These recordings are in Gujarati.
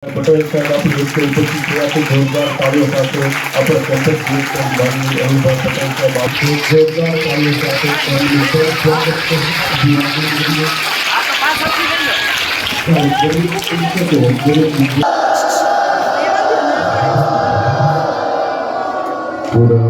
પટેલ સાહેબ આપણી વચ્ચે ઉપસ્થિત થયા છે. જોરદાર તાળીઓ સાથે આપણા કેમ્પસ ડિરેક્ટર માનનીય અરુણભાઈ પટેલ સાહેબ આપનું જોરદાર તાળીઓ સાથે તેમનું સ્વાગત પૂરા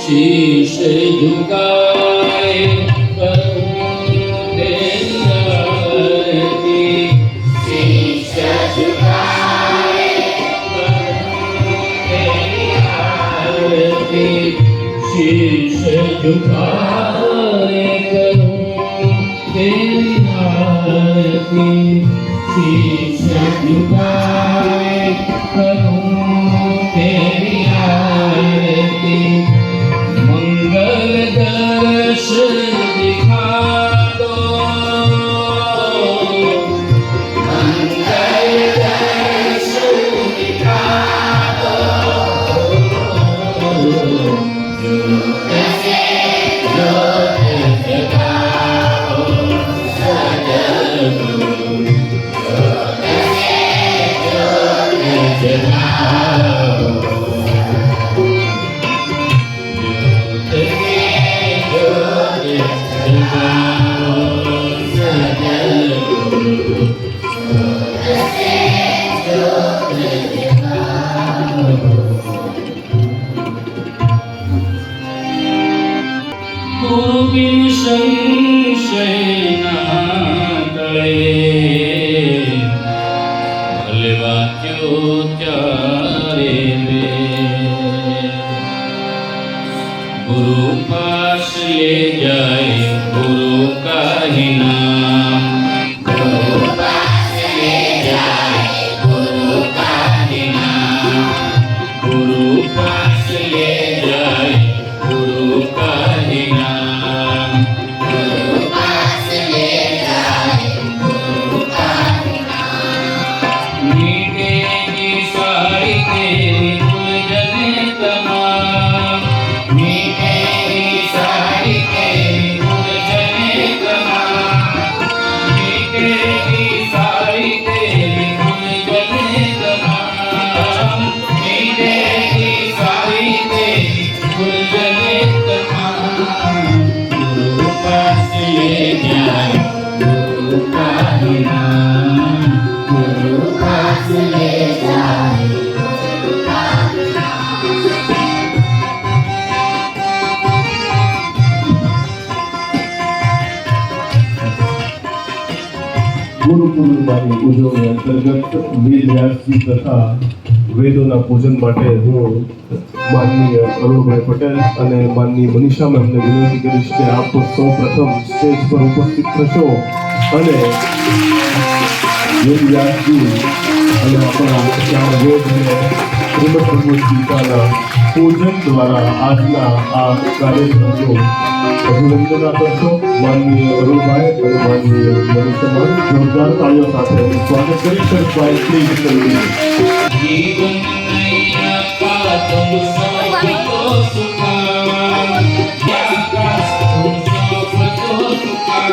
शीश झुकाए करूं तेरी आरती, शीश झुकाए करूं तेरी आरती, शीश झुकाए करूं तेरी आरती, शीश झुकाए करूं तेरी आरती। मंगल दर्शन दिखा दो, मंगल दर्शन दिखा दो, ज्योत से ज्योत जगाओ सद्गुरु, ज्योत से ज्योत जगाओ, गोविंद संशय ना करे, भलवा क्यों चारे वे, गुरु पास ले जाए गुरु का ही नाम, गुरु पास ले जाए गुरु का ही नाम, गुरु पास ले जाए गुरु का ही नाम, गुरु पास ले जाए गुरु का ही नाम। मिटेगी सारी तेरी उलझने तमाम, मिटेगी सारी तेरी उलझने तमाम, मिटेगी सारी तेरी उलझने तमाम, मिटेगी सारी तेरी उलझने तमाम। गुरु पास ले जाए गुरु का ही नाम, गुरु पास ले जाए गुरु का ही नाम। ગુરુ પૂર્ણિમાની ઉજવણી અંતર્ગત વેદ વ્યાસજી તથા વેદોના પૂજન માટે હું માનનીય અરુણભાઈ પટેલ અને માનનીય મનીષા મેમને વિનંતી કરીશ કે આપ સૌ પ્રથમ સ્ટેજ પર ઉપસ્થિત થશો અને વેદવ્યાસજી અને આપણા ચાર વેદ અને શ્રીમદ ભગવદ્ ગીતાના પૂજન દ્વારા આજના આ કાર્યક્રમનું અભિનંદન કરશો. માનનીય અરુણભાઈ અને માનનીય મનીષાબેન જોરદાર તાળીઓ સાથે સ્વાગત કરી શરદભાઈ પ્લીઝ કરી जीवन नैया का तुम सबको सुखान क्या कष्ट सबको सुखान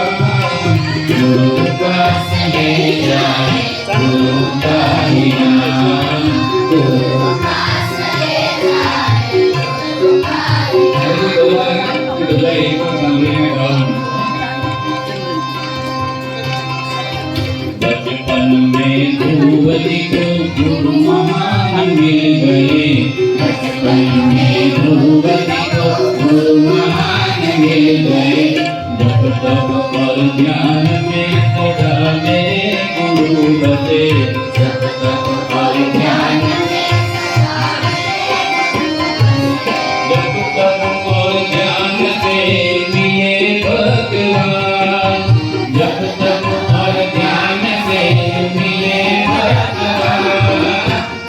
गुरु का ले जाए गुरु का ही नाम गुरु का ले जाए गुरु का ही नाम. बचपन में ध्रुवदी को गुरु महान मिल गए बचपन में ध्रुवदी को गुरु महान मिल गए जब तब और ध्यान में सदा मेरे गुरु बसे जब तब और ध्यान में जब तब और ध्यान से मिले भगवान जब तब और ध्यान से मिले भगवान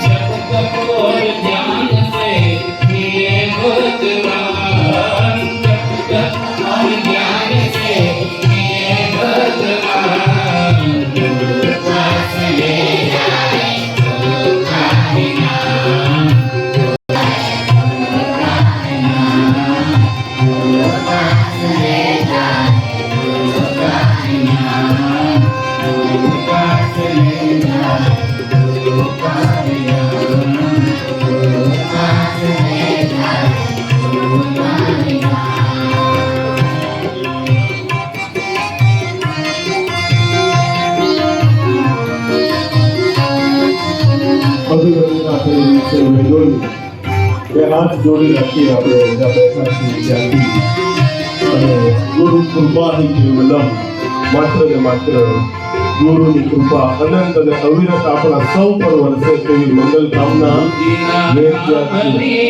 जब तब और ध्यान से मिले भगवान जब तब और ध्यान से मिले भगवान गुरु पास ले जाए गुरु का ही नाम गुरु का ही नाम गुरु पास ले जाए गुरु का ही नाम गुरु पास ले जाए गुरु का ही नाम गुरु पास ले जाए गुरु का ही नाम. અભિનંદન આપેલી છે વેદોની એ હાથ જોડી રાખી આપણે જ્યાં બેઠા છીએ ત્યાંથી અને ગુરુ કૃપા ही કેવલમ માત્ર ને માત્ર ગુરુની કૃપા અનંત અને અવિરત આપણા સૌ પર વરસે તેવી મંગલ કામના વેદવ્યાસજી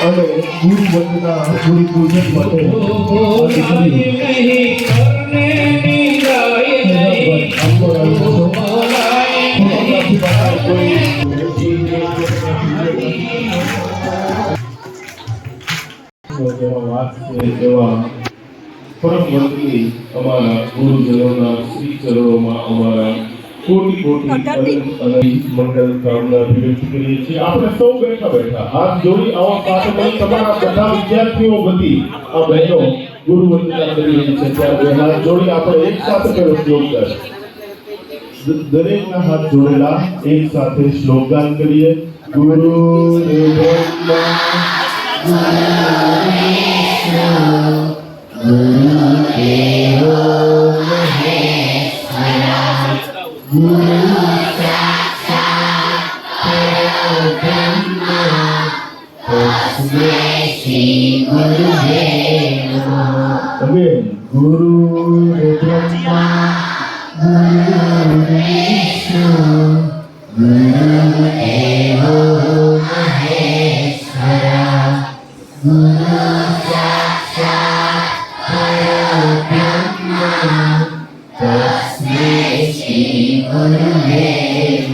અને ગુરુ વંદના ગુરુ પૂજન માટે એવા પરમ વંદનીય અમારા ગુરુજનોના શ્રી ચરણોમાં અમારા કોટી કોટી મંગલ કામના વ્યક્ત કરીએ છીએ. આપણે સૌ બેઠા બેઠા હાથ જોડી આવા સાથે મળી તમારા બધા વિદ્યાર્થીઓ બધી આ બહેનો ગુરુ વંદના કરી રહી છે ત્યારે બે હાથ જોડી આપણે એક સાથે કરો શ્લોકગાન. દરેકના હાથ જોડેલા એક સાથે શ્લોકગાન કરીએ. ગુરુ બ્રહ્મા ગુરુદેવો મહેશ્વરા ગુરુ સાક્ષાત પરબ્રહ્મ તસ્મૈ શ્રી ગુરુવે નમઃ. અગેન ગુરુ બ્રહ્મા ગુરુ વિષ્ણુ ગુરુદેવો મહેશ્વરા ગુરુ સાક્ષાત પરબ્રહ્મ તસ્મૈ શ્રી ગુરુવે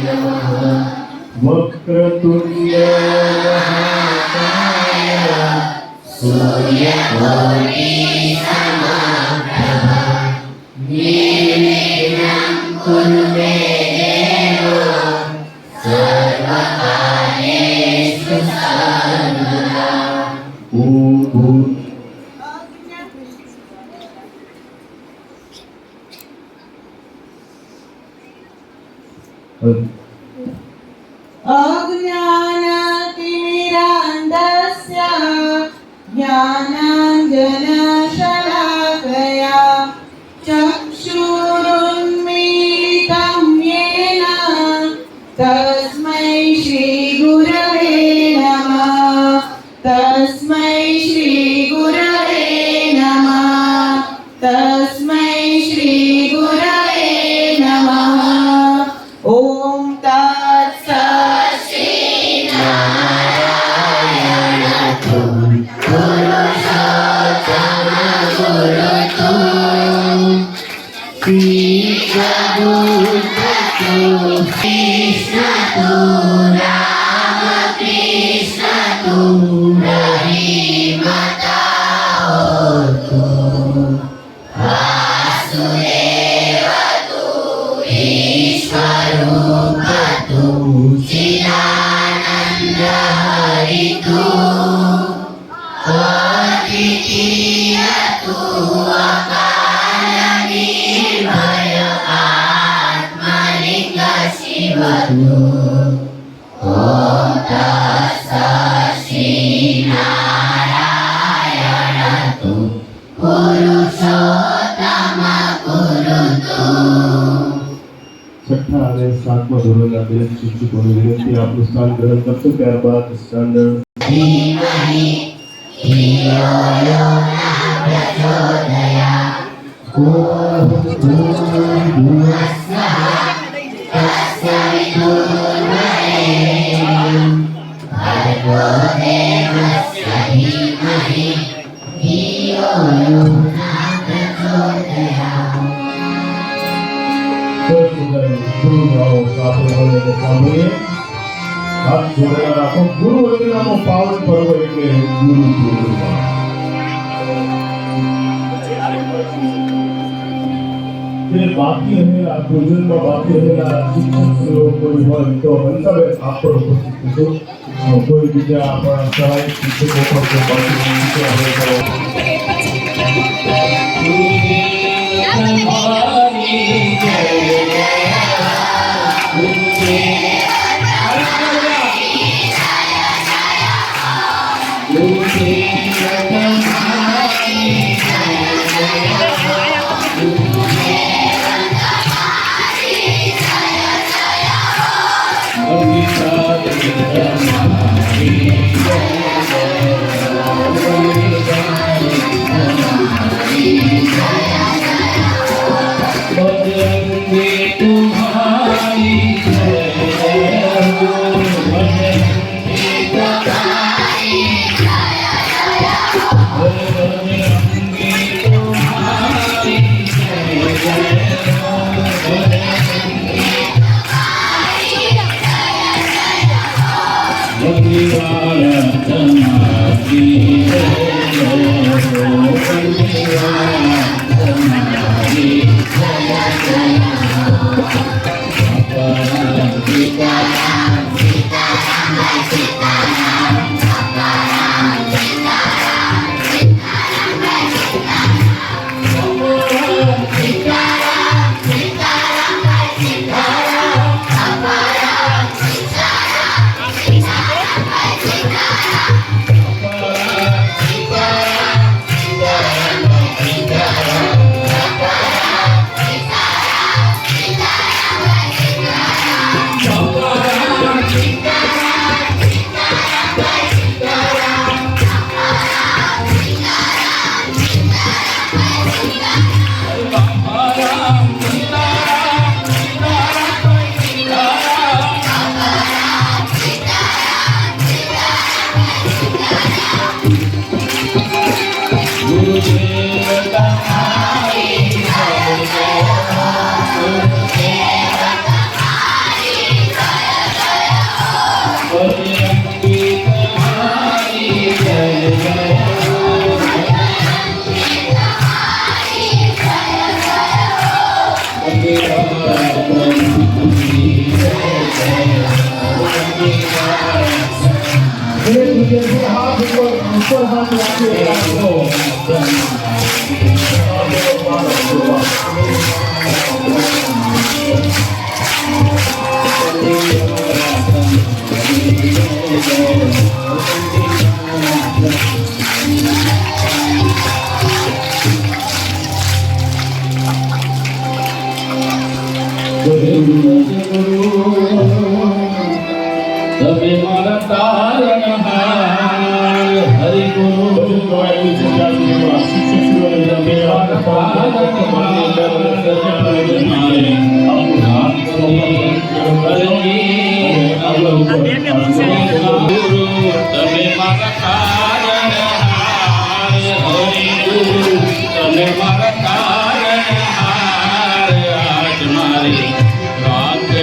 નમઃ. વક્રતુલ્ય મહાકાય સૂર્યકોટિ સમપ્રભા નિર્વિઘ્नं કુરુ મે દેવો સર્વકાર્યેષુ સર્વદા. अज्ञानतिमिरान्धस्य ज्ञानाञ्जनशलाकया चक्षुरुन्मीलितं येन तस्मै श्रीगुरवे नमः. છઠ્ઠા અને સાતમા ધોરણના બે શિક્ષકોને વિનંતી આપનું સ્થાન ગ્રહણ કરશો. ત્યારબાદ સ્ટાન્ડર્ડ સાંભળીએ. હાથ જોડેલા રાખો. ગુરુ વંદનાનો પાવન પર્વ એટલે ગુરુ પૂર્ણિમા. જે બાકી રહેલા પૂજનમાં બાકી રહેલા શિક્ષકો કોઈ હોય તો હંસાબેન આપ પણ ઉપસ્થિત થશો. કોઈ બીજા આપણા સહાયક શિક્ષકો પણ જો બાકી હોય તો તમે મારા તારણહાર હરિ ગુરુ તમે મારા તારણહાર હરિ ગુરુ તમે મારા તારણહાર આજ મારી રાત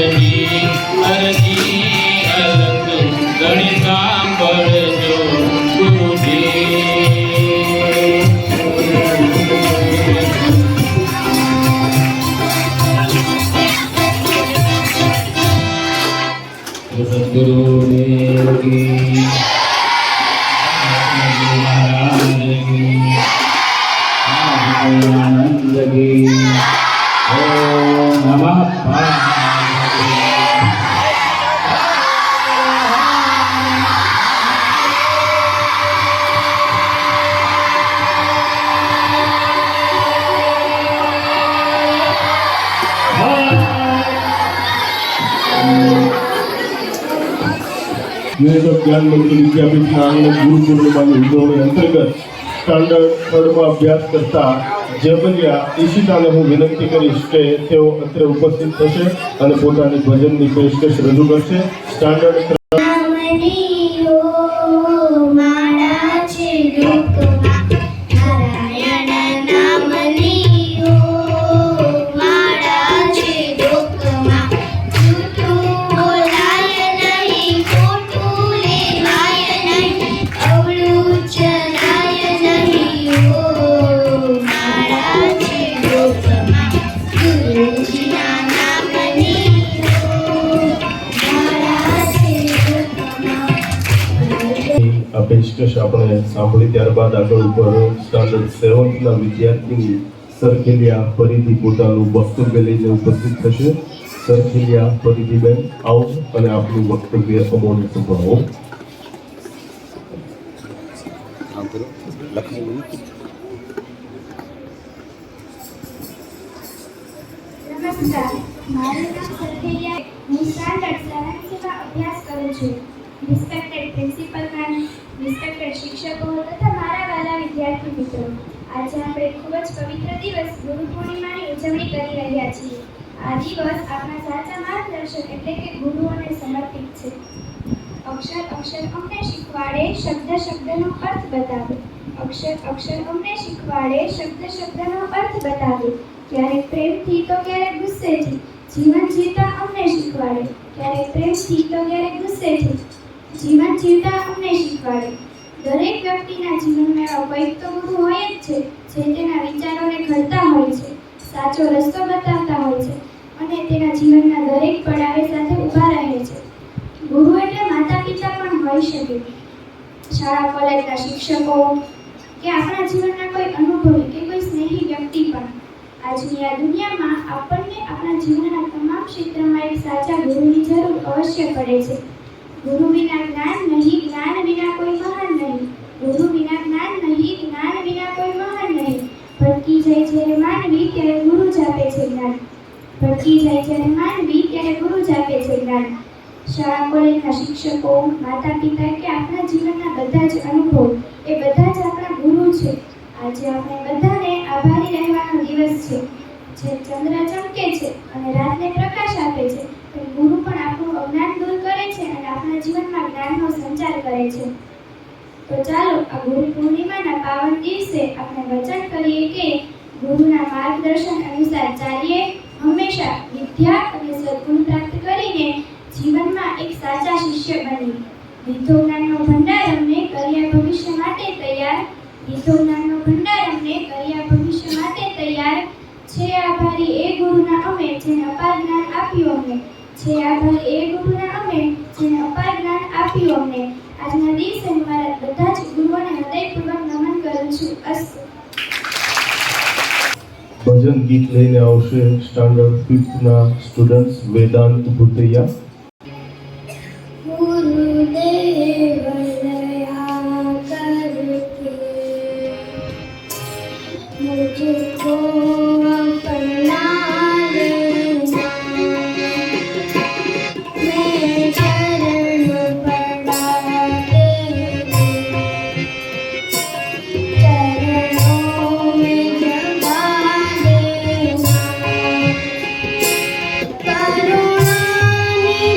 વિવેક જ્ઞાન મંદિર વિદ્યાપીઠના આંગણે ગુરુ પૂર્ણિમાની ઉજવણી અંતર્ગત સ્ટાન્ડર્ડ 3 અભ્યાસ કરતા જબલિયા ઈશિતાને હું વિનંતી કરીશ કે તેઓ અત્રે ઉપસ્થિત થશે અને પોતાની ભજનની પેશકશ રજૂ કરશે. સ્ટાન્ડર્ડ નામનીઓ મારા છે લોકમાં નારાયણ નામનીઓ મારા છે લોકમાં જૂઠું બોલાય નહીં ખોટું લેવાય નહીં અવળું ચલાય નહીં મારા છે લોકમાં ગુરુજીના નામનીઓ મારા છે લોકમાં આ પેશકશ આપણે સાંભળી ત્યારબાદ આગળ ઉપર સ્ટાન્ડર્ડ 7ના વિદ્યાર્થીની સરખેલિયા ફરીથી પોતાનું વક્તવ્ય લઈને ઉપસ્થિત થશે. સરખેલિયા ફરીથીબેન આવો અને આપનું વક્તવ્ય અમોને સંભળાવો. નમસ્કાર, મારું નામ સરખેલિયા. હું સ્ટાન્ડર્ડ 7માં અભ્યાસ કરું છું. રિસ્પેક્ટેડ પ્રિન્સિપલ મેમ, રિસ્પેક્ટેડ શિક્ષકો તથા મારા વાલા વિદ્યાર્થી મિત્રો, આજે આપણે ખૂબ જ પવિત્ર દિવસ ગુરુ પૂર્ણિમાની ઉજવણી કરી રહ્યા છીએ. આ દિવસ આપણા સાચા માર્ગદર્શક એટલે કે ગુરુઓને સમર્પિત છે. અક્ષર અક્ષર અમને શીખવાડે, શબ્દ શબ્દનો અર્થ બતાવે. અક્ષર અક્ષર અમને શીખવાડે, શબ્દ શબ્દનો અર્થ બતાવે. ક્યારેક પ્રેમથી તો ક્યારેક ગુસ્સેથી જીવન જીવતા અમને શીખવાડે. ક્યારેક પ્રેમથી તો ક્યારેક ગુસ્સેથી જીવન જીવતા અમને શીખવાડે. દરેક વ્યક્તિના જીવનમાં એવા કોઈક તો ગુરુ હોય જ છે જે તેના વિચારોને ઘડતા હોય છે, સાચો રસ્તો બતાવતા હોય છે અને તેના જીવનના દરેક પડાવે સાથે ઊભા રહે છે. ગુરુ એટલે માતા પિતા પણ હોઈ શકે, શાળા કોલેજના શિક્ષકો કે આપણા જીવનના કોઈ અનુભવી કે કોઈ સ્નેહી વ્યક્તિ પણ. આજની આ દુનિયામાં આપણને આપણા જીવનના તમામ ક્ષેત્રમાં એક સાચા ગુરુની જરૂર અવશ્ય પડે છે. ગુરુ વિના જ્ઞાન નહીં, જ્ઞાન વિના કોઈ મહાન નહીં. ગુરુ વિના જ્ઞાન નહીં, જ્ઞાન વિના કોઈ મહાન નહીં. ભટકી જાય જ્યારે માનવી ત્યારે ગુરુ જ આપે છે જ્ઞાન. ભટકી જાય જ્યારે માનવી ત્યારે ગુરુ જ આપે છે જ્ઞાન. શાળા કોલેજના શિક્ષકો, માતા પિતા કે આપણા જીવનના બધા જ અનુભવ એ બધા જ આપણા ગુરુ છે. આજે આપણે બધાને આભારી રહેવાનો દિવસ છે. જે ચંદ્ર ચમકે છે અને રાતને પ્રકાશ આપે છે, તે ગુરુ પણ આપણું અજ્ઞાન દૂર કરે છે અને આપણા જીવનમાં જ્ઞાનનો સંચાર કરે છે. તો ચાલો આ ગુરુ પૂર્ણિમાના પાવન દિવસે આપણે વચન કરીએ કે ગુરુના માર્ગદર્શન અનુસાર ચાલીએ, હંમેશા વિદ્યા અને સદ્ગુણ પ્રાપ્ત કરીને જીવનમાં એક સાચા શિષ્ય બની લીધો જ્ઞાનનો ભંડાર અમને કર્યા ભવિષ્ય માટે તૈયાર. લીધો જ્ઞાનનો ભંડાર અમને કર્યા ભવિષ્ય માટે તૈયાર. છે આભારી એ ગુરુના અમે જેને અપાર જ્ઞાન આપ્યું અમને. છે આભારી એ ગુરુના અમે જેને અપાર જ્ઞાન આપ્યું અમને. આજના દિવસે હું મારા બધા જ ગુરુઓને હૃદયપૂર્વક નમન કરું છું. અસ્તુ. ભજન ગીત લઈને આવશે સ્ટાન્ડર્ડ 5ના સ્ટુડન્ટ્સ વેદાંત ભૂતૈયા. ગુરુદેવ દયા કરકે મુझको अपना लेना, मैं चरण पड़ा तेरे, चरणों में जगा देना. करुणानिधि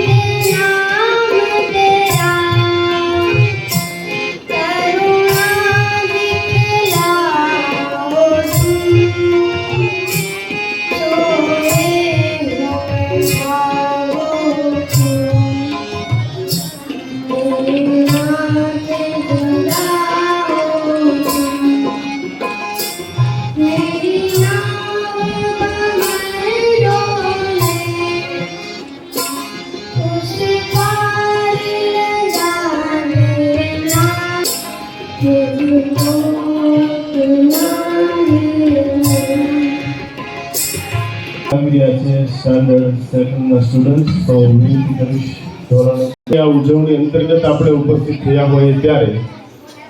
नाम तेरा, करुणा दिखलाओ तुम, सोए हो जाओ तुम. मेरी नाथ जगाओ तुम, मेरी नाव कमर डोले, उस पार लगा देना, तुझको अपना लेना. આવી રહ્યા છે સ્ટાન્ડર્ડ 7ના સ્ટુડન્ટ્સ. તો વિનંતી કરીશ ધોરણ આ ઉજવણી અંતર્ગત આપણે ઉપસ્થિત થયા હોઈએ ત્યારે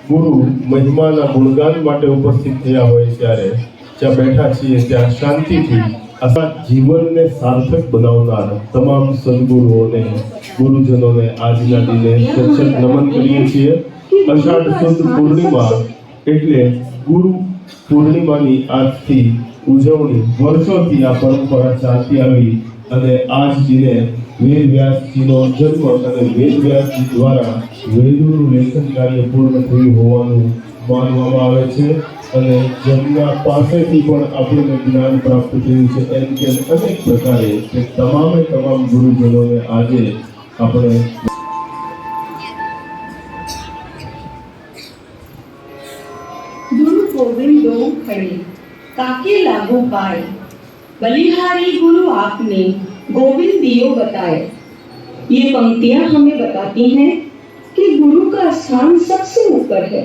ગુરુ મહિમાના ગુણગાન માટે ઉપસ્થિત થયા હોય ત્યારે જ્યાં બેઠા છીએ ત્યાં શાંતિથી આપણા જીવનને સાર્થક બનાવનાર તમામ સદગુરુઓને ગુરુજનોને આજના દિને સચક નમન કરીએ છીએ. અષાઢ સુદ પૂર્ણિમા એટલે ગુરુ પૂર્ણિમાની આજથી ઉજવણી વર્ષોથી આ પરંપરા ચાલતી આવી અને આજ દિને વેદ વ્યાસજીનો જન્મ અને વેદ વ્યાસજી દ્વારા વેદોનું લેખન કાર્ય પૂર્ણ થયું હોવાનું માનવામાં આવે છે અને જેમના પાસેથી પણ આપણને જ્ઞાન પ્રાપ્ત થયું છે એમ કે અનેક પ્રકારે તે તમામે તમામ ગુરુજનોને આજે આપણે गुरु गोविंदो खड़े ताके लागू पाए बलिहारी गुरु आपने गोविंद दियो बताए। ये पंक्तियां हमें बताती हैं कि गुरु का स्थान सबसे ऊपर है।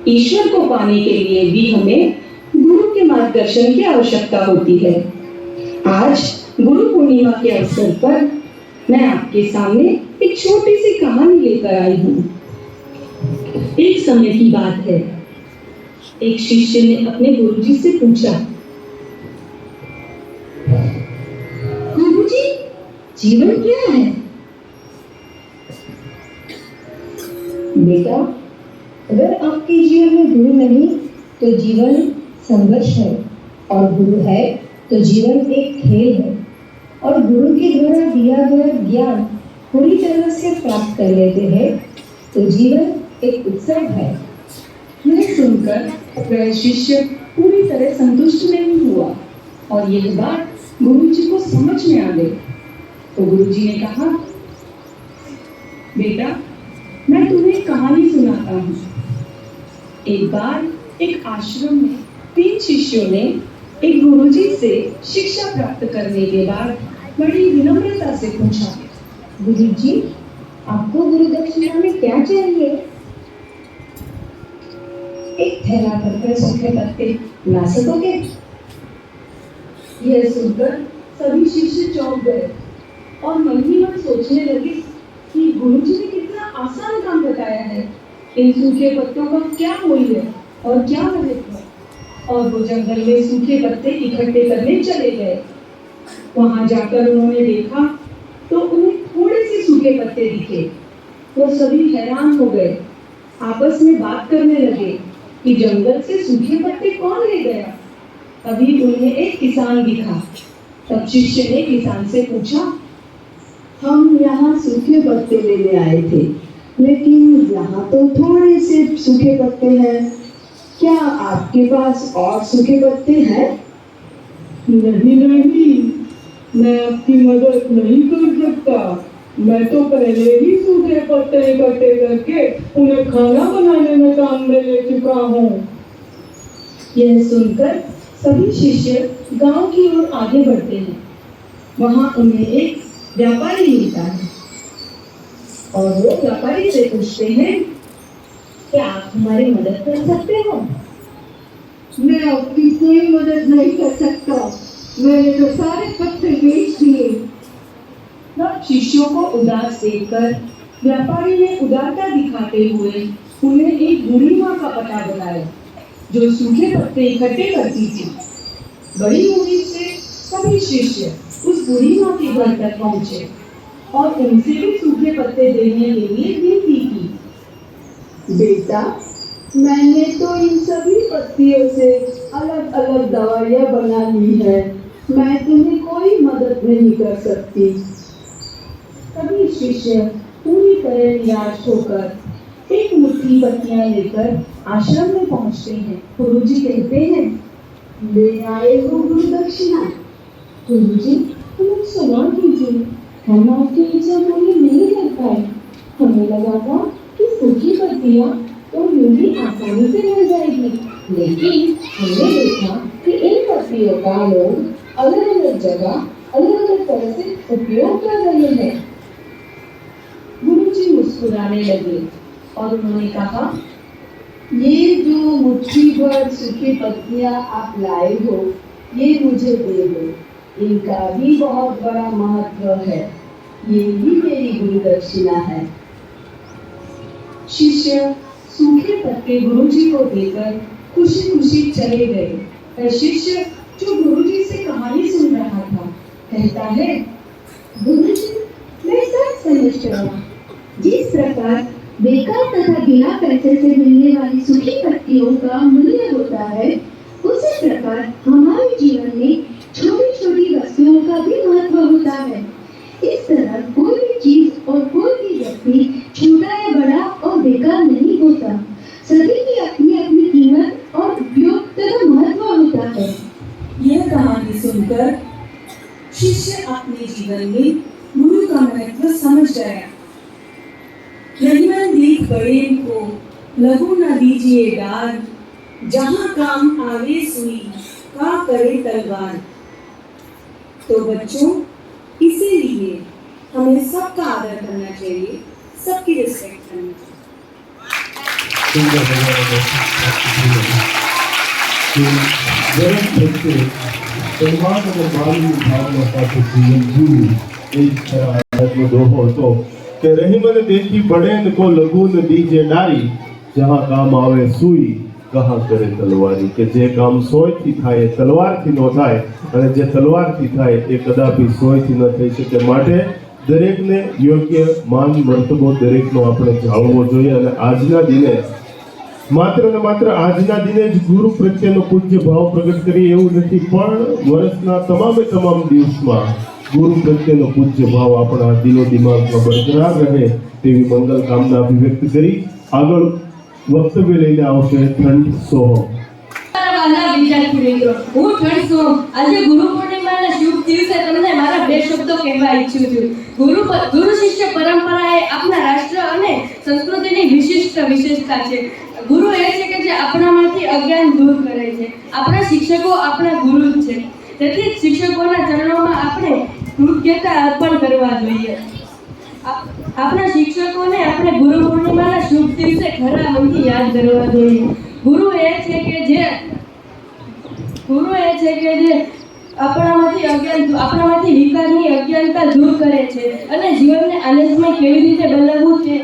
ईश्वर को पाने के लिए भी हमें गुरु के मार्गदर्शन की आवश्यकता होती है। आज गुरु पूर्णिमा के अवसर पर मैं आपके सामने एक छोटी सी कहानी लेकर आई हूँ। एक समय की बात है, एक शिष्य ने अपने गुरुजी से पूछा, गुरुजी, जीवन क्या है? बेटा, अगर आपके जीवन में गुरु नहीं तो जीवन संघर्ष है, और गुरु है तो जीवन एक खेल है, और गुरु के द्वारा दिया गया ज्ञान पूरी तरह से प्राप्त कर लेते हैं तो जीवन एक उत्सव है। यह सुनकर वह शिष्य पूरी तरह संतुष्ट नहीं हुआ और यह बात गुरुजी को समझ में आ गई। तो गुरुजी ने कहा, बेटा, मैं तुम्हें एक कहानी सुनाता हूँ। एक बार एक आश्रम में 3 शिष्यों ने एक गुरुजी से शिक्षा प्राप्त करने के बाद बड़ी विनम्रता से पूछा, गुरुजी, आपको गुरु दक्षिणा में क्या चाहिए? एक थैला भरकर सूखे पत्ते ला सकोगे? यह सुनकर सभी शिष्य चौंक गए और मन ही मन सोचने लगे कि गुरुजी ने कितना आसान काम बताया है। इन सूखे पत्तों का क्या मूल्य और क्या महत्व। और वो जंगल में सूखे पत्ते इकट्ठे करने चले गए। वहां जाकर उन्होंने देखा तो उन्हें थोड़े से सूखे पत्ते दिखे। वो सभी हैरान हो गए, आपस में बात करने लगे कि जंगल से सूखे पत्ते कौन ले गया। तभी उन्हें एक किसान दिखा। तब शिष्य ने किसान से पूछा, हम यहाँ सूखे पत्ते लेने आए थे, लेकिन यहाँ तो थोड़े से सूखे पत्ते हैं। क्या आपके पास और सूखे पत्ते हैं? नहीं नहीं, मैं आपकी मदद नहीं कर सकता। मैं तो पहले ही सूखे पत्ते इकट्ठे करके उन्हें खाना बनाने में काम में ले चुका हूँ। यह सुनकर सभी शिष्य गांव की ओर आगे बढ़ते हैं। वहां उन्हें एक व्यापारी मिलता है और वो व्यापारी से पूछते हैं, क्या आप हमारी मदद कर सकते हो? मैं आपकी कोई मदद नहीं कर सकता, मैंने तो सारे पत्ते बेच दिए। तब शिष्यों को उदास देखकर व्यापारी ने उदारता दिखाते हुए उन्हें एक बूढ़ी माँ का पता बताया जो सूखे पत्ते इकट्ठे करती थी। बड़ी उम्मीद से सभी शिष्य उस बूढ़ी माँ के घर तक पहुँचे और उनसे भी सूखे पत्ते देने के लिए विनती की। बेटा, मैंने तो इन सभी पत्तियों से अलग अलग दवाइयाँ बना ली है, मैं तुम्हें कोई मदद नहीं कर सकती। सभी शिष्य पूरी तरह निराश होकर एक मुट्ठी पत्तियां लेकर आश्रम में पहुंचते हैं। गुरुजी कहते हैं, ले आए हो गुरु दक्षिणा? गुरुजी, हमें क्षमा कीजिए, हम आपकी इच्छा पूरी नहीं कर पाए। हमें लगा था कि सूखी पत्तियां तो यूं ही आसानी से मिल जाएगी, लेकिन हमने देखा कि इन पत्तियों का लोग अलग अलग जगह अलग अलग तरह से उपयोग कर रहे हैं। गुरुजी मुस्कुराने लगे और उन्होंने कहा, ये जो मुट्ठी भर सूखी पत्तियां आप लाए हो, ये मुझे दे दो, इनका भी बहुत बड़ा महत्व है, ये भी मेरी गुरु दक्षिणा है। शिष्य सूखे पत्ते गुरुजी को देकर खुशी खुशी चले गए। वह शिष्य जो गुरुजी से कहानी सुन रहा था। कहता है, गुरुजी, मैं सब समझ गया। जिस प्रकार बेकार तथा बिना पैसे से मिलने वाली सूखी पत्तियों का मूल्य होता है, उसी प्रकार हमारे जीवन में छोटी छोटी वस्तुओं का भी महत्व होता है। इस तरह कोई भी चीज और कोई भी व्यक्ति छोटा या बड़ा और बेकार नहीं होता। सभी की अपनी अपनी कीमत और उपयोग तथा महत्व होता है। यह कहानी सुनकर शिष्य अपने जीवन में गुरु का महत्व समझ गया। रहीमन दीख बड़े को लघु न दीजिए डार, जहाँ काम आवे सुई का करे तलवार। तो बच्चों, इसीलिए हमें सबका आदर करना चाहिए, सबकी रिस्पेक्ट करनी चाहिए। સુંદર મજાનો દરેક વ્યક્તિ સન્માન અને માનની ભાવના સાથે જીવન જીવવું એ જ ખરા આદતનો દોહો હતો કે રહીમને દેખી પડે ને કો લઘુ ન દીજે ડારી, જहाँ કામ આવે સુઈ કहाँ કરે તલવારી, કે જે કામ સોયથી થાય એ તલવારથી ન થાય અને જે તલવારથી થાય એ કદાપી સોયથી ન થઈ શકે। માટે દરેકને યોગ્ય માન મર્તબો દરેકનો આપણે જાળવવો જોઈએ અને આજના દિને માત્ર ને માત્ર આજના દિને જ ગુરુ પ્રત્યેનો પૂજ્ય ભાવ પ્રગટ કરીએ એવું નથી, પણ વર્ષના તમામે તમામ દિવસમાં ગુરુ પ્રત્યેનો પૂજ્ય ભાવ આપણા દિલો દિમાગમાં બરકરાર રહે તેવી મંગલ કામના અભિવ્યક્ત કરી આગળ વક્તવ્ય લઈને આવશે ઠંડ સોહમ। વાલા વિદ્યાર્થી મિત્રો, હું ઠંડ સોહમ આજે ગુરુ પૂર્ણિમાના શુભ દિવસે તમને મારા બે શબ્દો કહેવા ઈચ્છું છું। ગુરુ શિષ્ય પરંપરા એ આપણા રાષ્ટ્ર અને સંસ્કૃતિની વિશેષતા છે। ગુરુ એ છે કે જે આપણામાંથી અજ્ઞાન દૂર કરે છે। આપણા શિક્ષકો આપણા ગુરુ જ છે, તેથી જ શિક્ષકોના ચરણોમાં આપણે કૃતજ્ઞતા અર્પણ કરવા જોઈએ। આપણા શિક્ષકોને આપણે ગુરુ પૂર્ણિમાના શુભ દિવસે ખરા મનથી યાદ કરવા જોઈએ। ગુરુ એ છે કે જે આપણામાંથી વિકારની અજ્ઞાનતા દૂર કરે છે અને જીવનને આનંદમય કેવી રીતે બનાવવું છે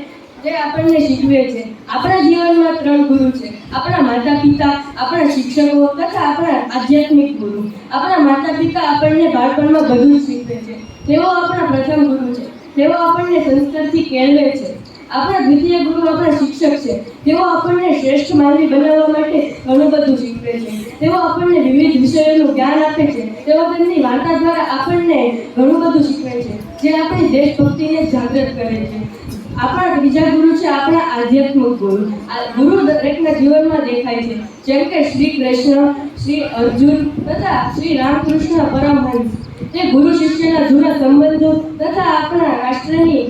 જે આપણને શીખવે છે। આપણા જીવનમાં ત્રણ ગુરુ છે, આપણા માતા પિતા, આપણા શિક્ષકો તથા આપણા આધ્યાત્મિક ગુરુ। આપણા માતા પિતા આપણને બાળપણમાં બધું જ શીખવે છે, તેઓ આપણા પ્રથમ ગુરુ છે, તેઓ આપણને સંસ્કારથી કેળવે છે। આપણા દ્વિતીય ગુરુ આપણા શિક્ષક છે, તેઓ આપણને શ્રેષ્ઠ માનવી બનાવવા માટે ઘણું બધું શીખવે છે, તેઓ આપણને વિવિધ વિષયોનું જ્ઞાન આપે છે, તેઓ તેમની વાર્તા દ્વારા આપણને ઘણું બધું શીખવે છે જે આપણી દેશભક્તિને જાગૃત કરે છે। આપણા ત્રીજા ગુરુ છે આપણા આધ્યાત્મિક ગુરુ। આ ગુરુ દરેકના જીવનમાં દેખાય છે, જેમ કે શ્રી કૃષ્ણ, શ્રી અર્જુન તથા શ્રી રામકૃષ્ણ પરમહંસ। તે ગુરુ શિષ્યના જૂના સંબંધો તથા આપણા રાષ્ટ્રની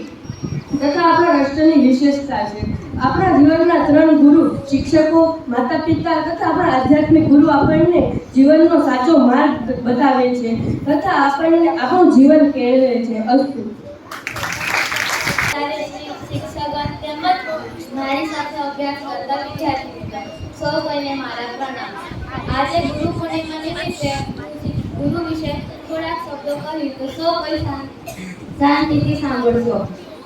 વિશેષતા છે। આપણા જીવનના ત્રણ ગુરુ શિક્ષકો, માતા પિતા તથા આપણા આધ્યાત્મિક ગુરુ આપણને જીવનનો સાચો માર્ગ બતાવે છે તથા આપણને આપણું જીવન કેળવે છે। અસ્તુ। શિક્ષકગણ તેમજ મારી સાથે અભ્યાસ કરતા વિદ્યાર્થી મિત્રો સૌ કોઈને મારા પ્રણામ। આજે ગુરુ પૂર્ણિમા નિમિત્તે ગુરુ વિશે થોડાક શબ્દો કહ્યું તો સૌ કોઈ શાંતિથી સાંભળજો।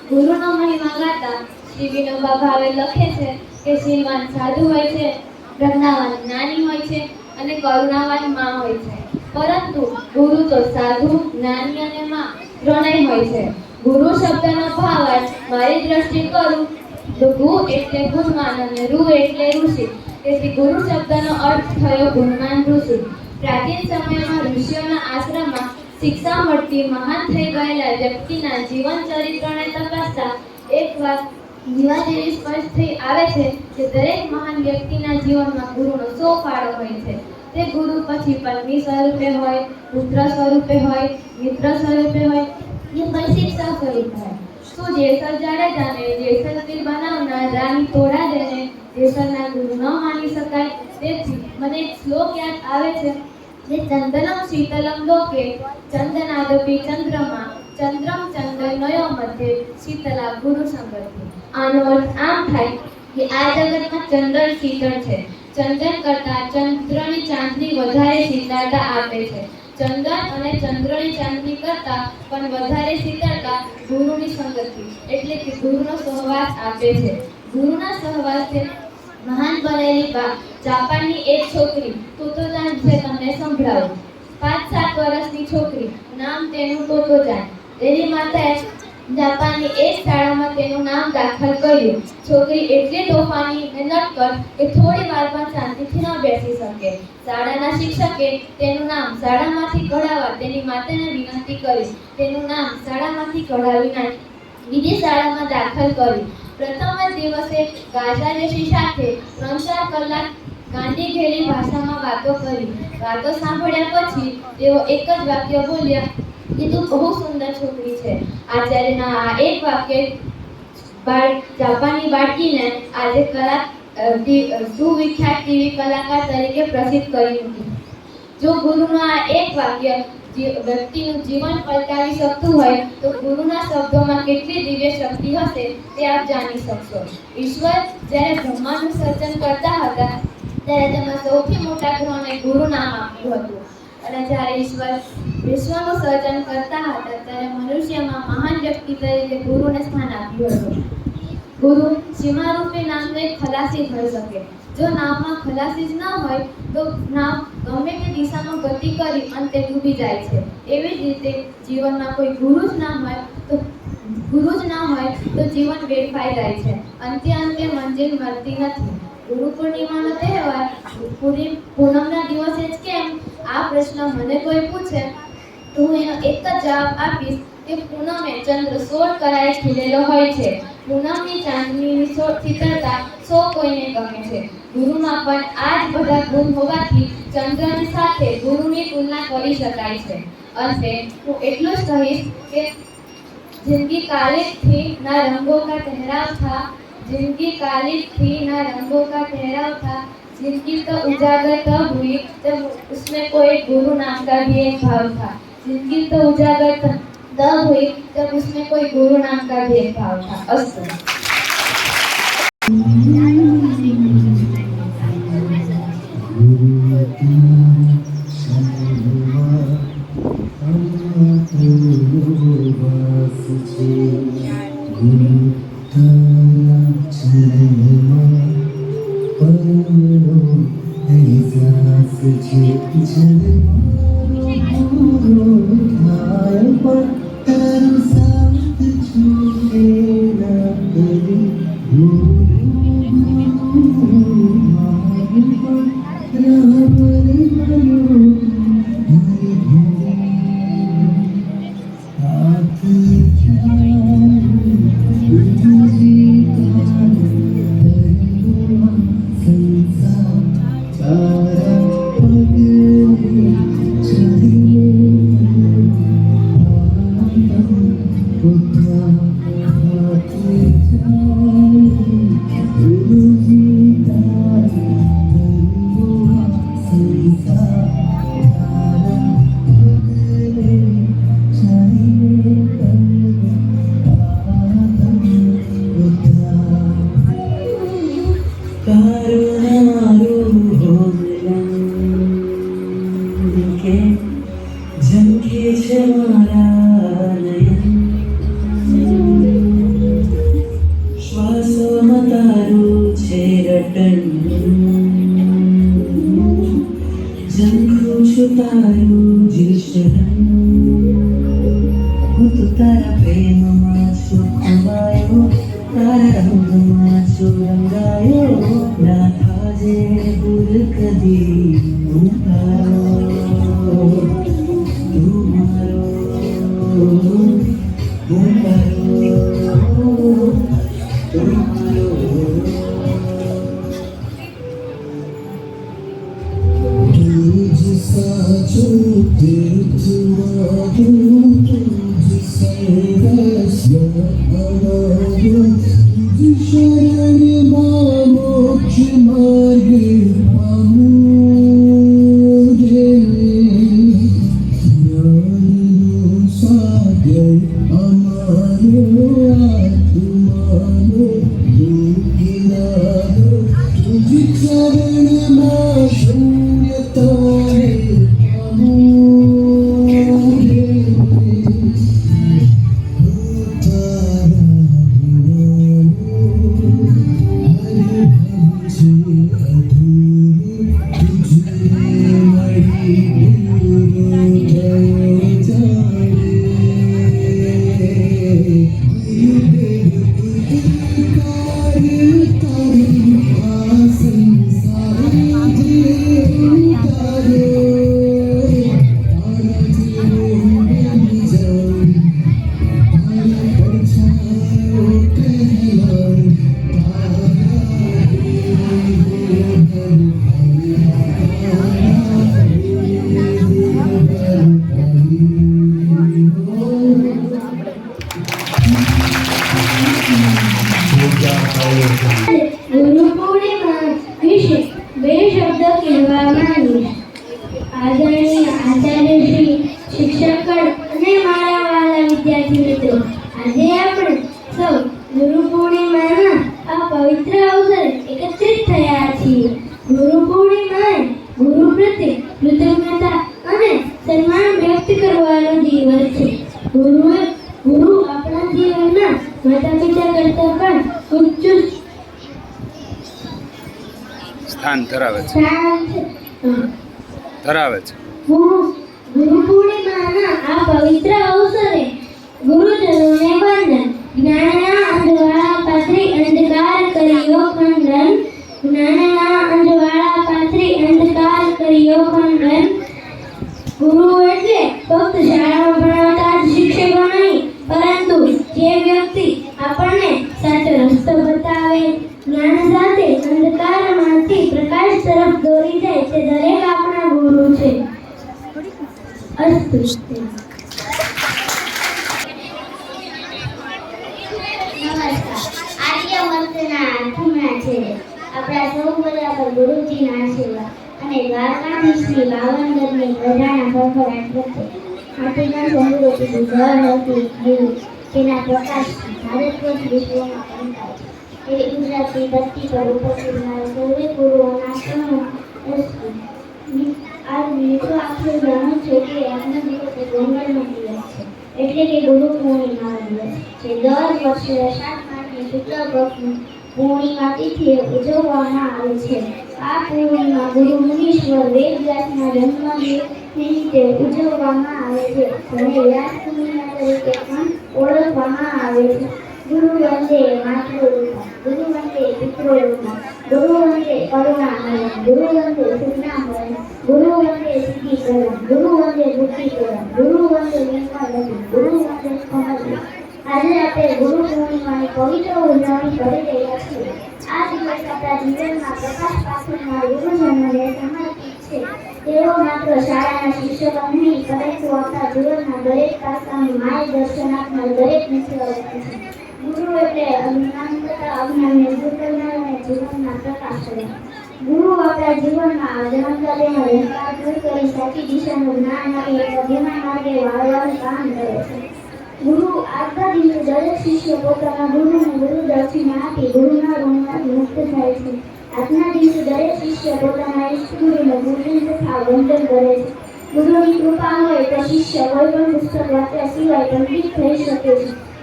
ગુરુનો મહિમા ગાતા શ્રી વિનોબા ભાવે લખે છે કે શીલવાન સાધુ હોય છે, પ્રજ્ઞાવાન જ્ઞાની હોય છે અને કરુણાવાન માં હોય છે, પરંતુ ગુરુ તો સાધુ, જ્ઞાની અને માં ત્રણેય હોય છે। ગુરુ શબ્દનો ભાવાર્થ મારી દ્રષ્ટિ કરું તો ગુ એટલે ગુણવાન અને રુ એટલે ઋષિ, તેથી ગુરુ શબ્દનો અર્થ થયો ગુણવાન ઋષિ। પ્રાચીન સમયમાં ઋષિઓના આશ્રમમાં શિક્ષા મળતી મહાન થઈ ગયેલા વ્યક્તિના જીવન ચરિત્રને તપાસતા એક વાત યુવા જેવી સ્પષ્ટ થઈ આવે છે કે દરેક મહાન વ્યક્તિના જીવનમાં ગુરુનો સો ફાળો હોય છે। તે ગુરુ પછી પત્ની સ્વરૂપે હોય, પુત્ર સ્વરૂપે હોય, મિત્ર સ્વરૂપે હોય કે પછી શિક્ષક સ્વરૂપે હોય। શું જેસલ જાડેજાને જેસલવીર બનાવનાર રાણી તોડાદેને જેસલના ગુરુ ન માની શકાય? તેથી મને એક શ્લોક યાદ આવે છે જે ચંદનમ શીતલમ લોકે ચંદનાદપી ચંદ્રમા ચંદ્રમ ચંદ્રનયો મધ્યે શીતલા ગુરુ સંગતિ। આનો અર્થ આમ થાય કે આ જગતમાં ચંદ્ર શીતળ છે, ચંદન કરતા ચંદ્રની ચાંદની વધારે શીતળતા આપે છે। ચંદન અને ચંદ્રની ચાંદની કરતા પણ વધારે શીતળતા ગુરુની સંગતિ એટલે કે ગુરુનો સહવાસ આપે છે। ગુરુના સહવાસથી મહાન બનેલી જાપાનની એક છોકરી તોતોજાન છે તમને સંભળાવું। 5-7 વર્ષની છોકરી, નામ તેનું તોતોજાન. તેની માતાએ જાપાનની એક શાળામાં તેનું નામ દાખલ કર્યું. છોકરી એટલી તોફાની અને નટખટ કે થોડી વાર પણ શાંતિથી ન બેસી શકે. શાળાના શિક્ષકે તેનું નામ શાળામાંથી કઢાવવા તેની માતાને વિનંતી કરી. તેનું નામ શાળામાંથી કઢાવીને બીજી શાળામાં દાખલ કર્યું. પ્રથમ જ દિવસે ગાજારેશી સાથે 3-4 કલાક ગાંડી ઘેરી ભાષામાં વાતો કરી. વાતો સાંભળ્યા પછી તેઓ એક જ વાક્ય બોલ્યા કે તું બહુ સુંદર છોકરી છે. આચાર્યના આ એક વાક્ય જાપાની બાળકીને આજે સુવિખ્યાત ટીવી કલાકાર તરીકે પ્રસિદ્ધ કરી મૂકી. જો ગુરુનું આ એક વાક્ય વ્યક્તિનું જીવન પલટાવી શકતું હોય તો ગુરુના શબ્દોમાં કેટલી દિવ્ય શક્તિ હશે તે આપ જાણી શકશો. ઈશ્વર જ્યારે બ્રહ્માંડનું સર્જન કરતા હતા ત્યારે તેમાં સૌથી મોટા ગ્રહોને ગુરુ નામ આપ્યું હતું. અને જ્યારે ઈશ્વર વિશ્વનું સર્જન કરતા હતા ત્યારે મનુષ્યમાં મહાન વ્યક્તિ તરીકે ગુરુને સ્થાન આપ્યું હતું. ગુરુ સીમારૂપી નામનો એક ખલાસી થઈ શકે. જો નામમાં ખલાસી જ ન હોય તો નાવ ગમે તે દિશામાં ગતિ કરી અંતે ડૂબી જાય છે. એવી જ રીતે જીવનમાં કોઈ ગુરુ જ ના હોય તો જીવન વેડફાઈ જાય છે. અંતે મંજિલ મળતી નથી. ગુરુ પૂર્ણિમાનો તહેવાર પૂનમના દિવસે જ કેમ? આ પ્રશ્ન મને કોઈ પૂછે તો હું એનો એક જ જવાબ આપીશ કે પૂનમે ચંદ્ર 16 કળાએ ખીલેલો હોય છે. પૂનમની ચાંદનીની શીતળતા સૌ કોઈને ગમે છે. ગુરુમાં પણ આ જ બધા ગુણ હોવાથી ચંદ્રની સાથે ગુરુની તુલના કરી શકાય છે. અંતે હું એટલું જ કહીશ કે जिनकी कालिक थी ना रंगों का ठहराव था, जिनकी कालिक थी ना रंगों का ठहराव था, जिनकी तो उजागर तब हुई जब उसमें कोई गुरु नाम का भी एक भाव था. जिनकी तो उजागर तब हुई जब उसमें कोई गुरु नाम का भी एक भाव था. अस्तु. કહેવા માંગીશ. આદરણીય આચાર્યશ્રી, શિક્ષકગણ અને મારા વહાલા વિદ્યાર્થી મિત્રો, આજે આપણે સૌ ગુરુ પૂર્ણિમાના આ પવિત્ર અવસરે એકત્રિત થયા છીએ. ગુરુ પૂર્ણિમાએ ગુરુ પ્રત્યે કૃતજ્ઞતા અને સન્માન વ્યક્ત કરવાનો દિવસ છે. ગુરુ આપણા જીવનના માતા પિતા કરતા પણ ઉચ્ચ સ્થાન ધરાવે છે. ગુરુ પૂર્ણિમાના આ પવિત્ર અવસરે ગુરુજનોને વંદન. જ્ઞાનના અંધવાળા પાથરી અંધકાર કર્યો ખંડન. જ્ઞાનના અંધવાળા પાથરી અંધકાર કર્યો ખંડન. ગુરુ એટલે ફક્ત શાળામાં ભણાવતા જ શિક્ષકો નહીં, પરંતુ જે વ્યક્તિ આપણને સાચો રસ્તો બતાવે, જ્ઞાન સાથે અંધકારમાંથી પ્રકાશ તરફ દોરી જાય, તે દરેક આપણા ગુરુ છે. અસ્તુ. નમસ્કાર. આર્ય મંત્રના આઠમના છે. આપણા સૌ બધા પર ગુરુજીના આશીર્વાદ અને દ્વારકાધીશની બાવનગરની પ્રજાના ભરભરાટ વચ્ચે હાથીના સમૃદ્ધિ ઘર હતી ગુરુ, તેના પ્રકાશથી ભારત વર્ષ વિશ્વમાં પંકાય છે. એવી ગુજરાતની ધરતી પર ઉપસ્થિત મારા સૌએ ગુરુઓના ચરણો અસ્તુ. આ મિત્રો આપણે જાણો છો કે આજનો દિવસ એક મંગળનો દિવસ છે, એટલે કે ગુરુ પૂર્ણિમાનો દિવસ, જે દર વર્ષે અષાઢ માસની શુક્લ પક્ષની પૂર્ણિમા તિથિએ ઉજવવામાં આવે છે. આ પૂર્ણિમા ગુરુ મુનીશ્વર વેદવ્યાસના જન્મદિવસ નિમિત્તે ઉજવવામાં આવે છે, જેને વ્યાસ પૂર્ણિમા તરીકે પણ ઓળખવામાં આવે છે. ગુરુ વંદે માતૃરૂપમ, ગુરુ વંદે પિતૃરૂપમ, ગુરુ વંદે કરુણામયમ, ગુરુ વંદે સુજ્ઞામયમ, ગુરુ વંદે સિદ્ધિકરમ, ગુરુ વંદે બુદ્ધિકરમ, ગુરુ વંદે નિર્મલમ, ગુરુ વંદે કમલમ. આજે આપણે ગુરુ પૂર્ણિમાની પવિત્ર ઉજવણી કરી રહ્યા છીએ. આ દિવસ આપણા જીવનમાં પ્રકાશ પાથરનાર ગુરુજનોને સમર્પિત છે. તેઓ માત્ર શાળાના શિક્ષકો નહીં, પરંતુ આપણા જીવનના દરેક પાસાનું માર્ગદર્શન આપનાર દરેક મિત્રો છે. ગુરુ એટલે અજ્ઞાન તથા અજ્ઞાનને દૂર કરનાર અને જીવનના પ્રકાશક. ગુરુ આપણા જીવનમાં અજ્ઞાનતા તેનો અંધકાર દૂર કરી સાચી દિશાનું જ્ઞાન આપી એક અભિમાન માર્ગે વાળવાનું કામ કરે છે. ગુરુ આજના દિવસે દરેક શિષ્ય પોતાના ગુરુને ગુરુ દક્ષિણા આપી ગુરુના ઋણમાંથી મુક્ત થાય છે. આજના દિવસે દરેક શિષ્ય પોતાના ઈષ્ટગુરુને પૂજન તથા વંદન કરે છે. ગુરુની કૃપા હોય તો શિષ્ય કોઈ પણ પુસ્તક વાંચ્યા સિવાય પંડિત થઈ શકે છે.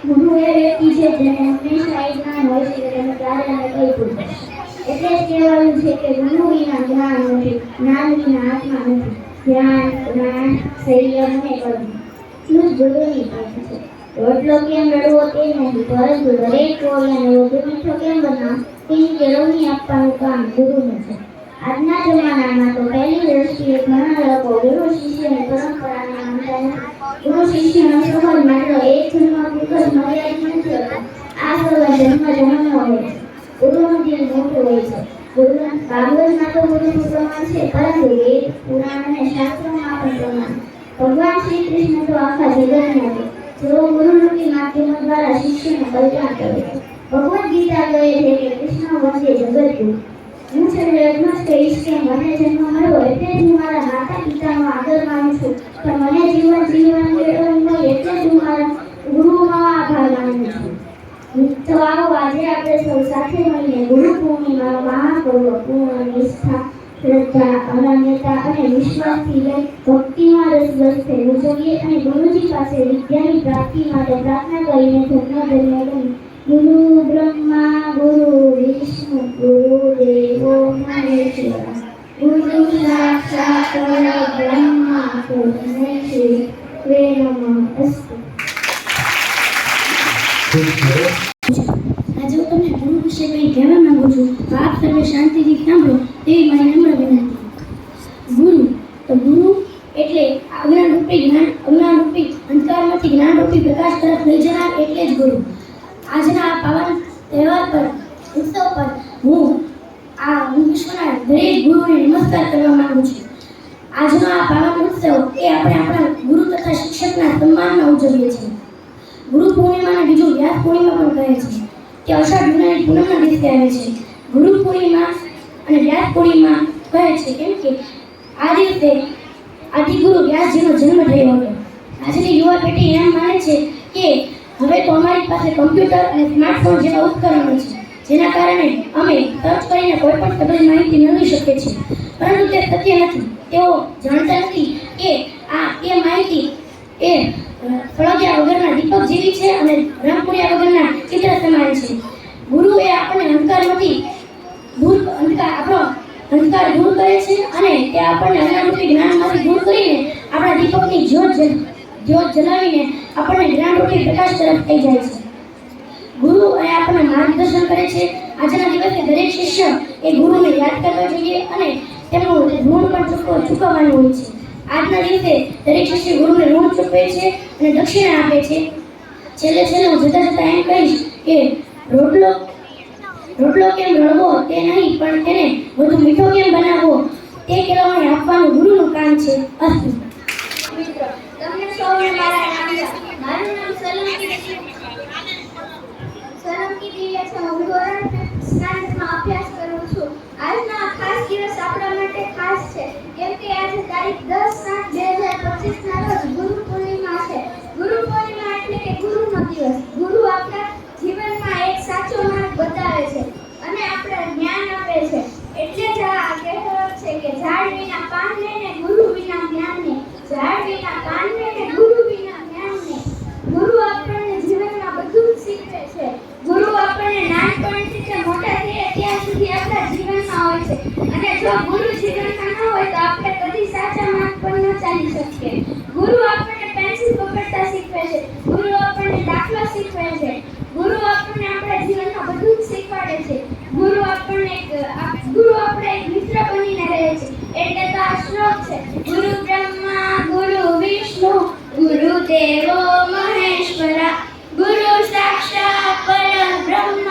ગુરુ એ વ્યક્તિ છે જેને હંમેશા એ જ્ઞાન હોય છે કે તમે ક્યારે અને કઈ પૂછો. એટલે જ કહેવાયું છે કે ગુરુ વિના જ્ઞાન નથી, જ્ઞાન વિના આત્મા નથી. ધ્યાન, જ્ઞાન, સંયમ અને કર્મ એટલું જ ગુરુની પાસે છે. રોટલો કેમ રડવો તે નહીં, પરંતુ દરેક કોળિયાને વધુ મીઠો કેમ બનાવો તેની કેળવણી આપવાનું કામ ગુરુનું છે. આજના જમાનામાં તો પહેલી દ્રષ્ટિએ ઘણા લોકો ગુરુ શિષ્યની પરંપરાને માનતા નથી. ગુરુ શિષ્યનો સંબંધ માત્ર એક જન્મ પૂરતો જ મર્યાદિત નથી હોતો. આ સંબંધ જન્મ હોય છે. ગુરુનું દિલ મોટું હોય છે. ગુરુના ભાગવતમાં તો ગુરુનું પ્રમાણ છે, પરંતુ વેદ, પુરાણ અને શાસ્ત્રોમાં પણ પ્રમાણ. ભગવાન શ્રી કૃષ્ણ તો આખા જગતના છે, જેઓ ગુરુરૂપી માધ્યમો દ્વારા શિષ્યનું કલ્યાણ કરે છે. ભગવદ્ ગીતા કહે છે કે કૃષ્ણ વંદે જગતગુરુ. હું છેલ્લે એટલું જ કહીશ કે મને જન્મ મળ્યો એટલે જ હું મારા માતા પિતાનો આદર માનું છું, તો મને જીવન જીવવાનું મળ્યું એટલે જ હું મારા ગુરુનો આભાર માનું છું. તો આવો આજે આપણે સૌ સાથે મળીને ગુરુ પૂર્ણિમાનો મહાપર્વ પૂર્ણ નિષ્ઠા, શ્રદ્ધા, અનન્યતા અને વિશ્વાસથી લઈ ભક્તિમાં રસરસ થઈ ઉજવીએ અને ગુરુજી પાસે વિદ્યાની પ્રાપ્તિ માટે પ્રાર્થના કરીને ધન્ય બની. ગુરુ બ્રહ્મા ગુરુ વિષ્ણુ ગુરુ દેવો મહેશ્વર ગુરુ સાક્ષાત બ્રહ્મા તસ્મૈ શ્રી નમઃ અસ્તુ. આજે હું તમને ગુરુ વિશે કંઈ કહેવા માંગુ છું, તો આપ સર્વે શાંતિથી સાંભળો તેવી મારી નમ્ર વિનંતી. ગુરુ એટલે અજ્ઞાનરૂપી અંધકારમાંથી જ્ઞાનરૂપી પ્રકાશ તરફ લઈ જનાર, એટલે જ ગુરુ. આજના આ પાવન તહેવાર પર ઉત્સવ પર હું વિશ્વના દરેક ગુરુને નમસ્કાર કરવા માંગુ છું. આજનો આ પાવન ઉત્સવ એ આપણે આપણા ગુરુ તથા શિક્ષકના સન્માનમાં ઉજવીએ છીએ. ગુરુ પૂર્ણિમાને બીજું વ્યાસ પૂર્ણિમા પણ કહે છે, તે અષાઢ મહિનાની પૂનમના દિવસે આવે છે. ગુરુ પૂર્ણિમા અને વ્યાસ પૂર્ણિમા કહે છે, કેમ કે આ દિવસે આદિગુરુ વ્યાસજીનો જન્મ થયો હતો. આજની યુવા પેઢી એમ માને છે કે હવે તો અમારી પાસે કમ્પ્યુટર અને સ્માર્ટફોન જેવા ઉપકરણો છે, જેના કારણે અમે સર્ચ કરીને કોઈ પણ સબંધ માહિતી મેળવી શકીએ છીએ. પરંતુ તે સત્ય નથી. તેઓ જાણતા નથી કે એ માહિતી એ સળગ્યા વગરના દીપક જેવી છે અને રંગપુરિયા વગરના ચિત્ર સમાન છે. ગુરુ એ આપણને અંધકારમાંથી આપણો અંધકાર દૂર કરે છે અને તે આપણને અજ્ઞાનરૂપી જ્ઞાનમાંથી દૂર કરીને આપણા દીપકની જ્યોત જલાવીને આપણને જ્ઞાનરૂપી પ્રકાશ તરફ લઈ જાય છે. ગુરુ એ આપણને માર્ગદર્શન કરે છે. આજના દિવસે દરેક શિષ્ય એ ગુરુને યાદ કરવા જોઈએ અને તેમનું ઋણ પણ ચૂકવવાનું હોય છે. આજના દિવસે દરેક શિષ્ય ગુરુને ઋણ ચૂકવે છે અને દક્ષિણા આપે છે. છેલ્લે હું જતા એમ કહીશ કે રોટલો કેમ રળવો તે નહીં, પણ તેને વધુ મીઠો કેમ બનાવવો તે કેળવણી આપવાનું ગુરુનું કામ છે. અસ્તુ. મિત્રો, તમને સૌને મારા મારું નામ સોલંકી દિવ્યા છે. હું ધોરણ 9માં અભ્યાસ કરું છું. આજનો આ ખાસ દિવસ આપણા માટે ખાસ છે, કેમ કે આજે તારીખ 10/7/2025 ના રોજ ગુરુ પૂર્ણિમા છે. ગુરુ પૂર્ણિમા એટલે કે ગુરુનો દિવસ. ગુરુ આપણા જીવનમાં એક સાચો માર્ગ બતાવે છે અને આપણે જ્ઞાન આપે છે. એટલે જ આ કહેવત છે કે ઝાડ વિના પાન નહીં ને ગુરુ વિના જ્ઞાન નહીં. ઝાડ વિના પાન નહીં ને ગુરુ વિના જ્ઞાન નહીં. ગુરુ આપણને જીવનમાં બધું જ શીખવે છે. ગુરુ આપણને નાનપણથી તે મોટા થઈએ ત્યાં સુધી આપણા જીવનમાં હોય છે અને જો ગુરુ જીવનમાં ન હોય તો આપણે કદી સાચા માર્ગ પર ન ચાલી શકીએ. ગુરુ આપણને પેન્સિલ પકડતા શીખવે છે. ગુરુ આપણને દાખલો શીખવે છે. ગુરુ આપણને આપણા જીવનમાં બધું જ શીખવાડે છે. ગુરુ આપણે એક મિત્ર બનીને રહે છે. એટલે તો આ શ્લોક છે, ગુરુ બ્રહ્મા ગુરુ વિષ્ણુ ગુરુ દેવો મહેશ્વરા ગુરુ સાક્ષાત પરબ્રહ્મ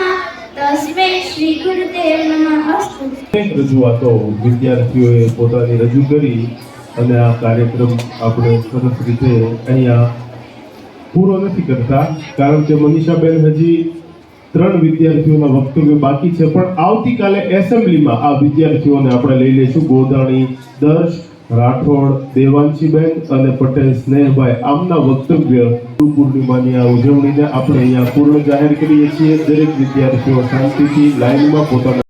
તસ્મૈ શ્રી ગુરુદેવ નમઃ. અસ્તુ. અનેક રજૂઆતો વિદ્યાર્થીઓએ પોતાની રજૂ કરી અને આ કાર્યક્રમ આપણે સરસ રીતે અહીંયા પૂરો નથી કરતા, કારણ કે મનીષાબેન હજી 3 વિદ્યાર્થીઓના વક્તવ્ય બાકી છે. પણ આવતીકાલે એસેમ્બલીમાં આ વિદ્યાર્થીઓને આપણે લઈ લઈશું. ગોદાણી દર્શ, રાઠોડ, દેવાંશીબેન અને પટેલ સ્નેહભાઈ આમના વક્તવ્ય ગુરુ પૂર્ણિમાની આ ઉજવણીને આપણે અહીંયા પૂર્ણ જાહેર કરીએ છીએ. દરેક વિદ્યાર્થીઓ શાંતિથી લાઈનમાં પોતાના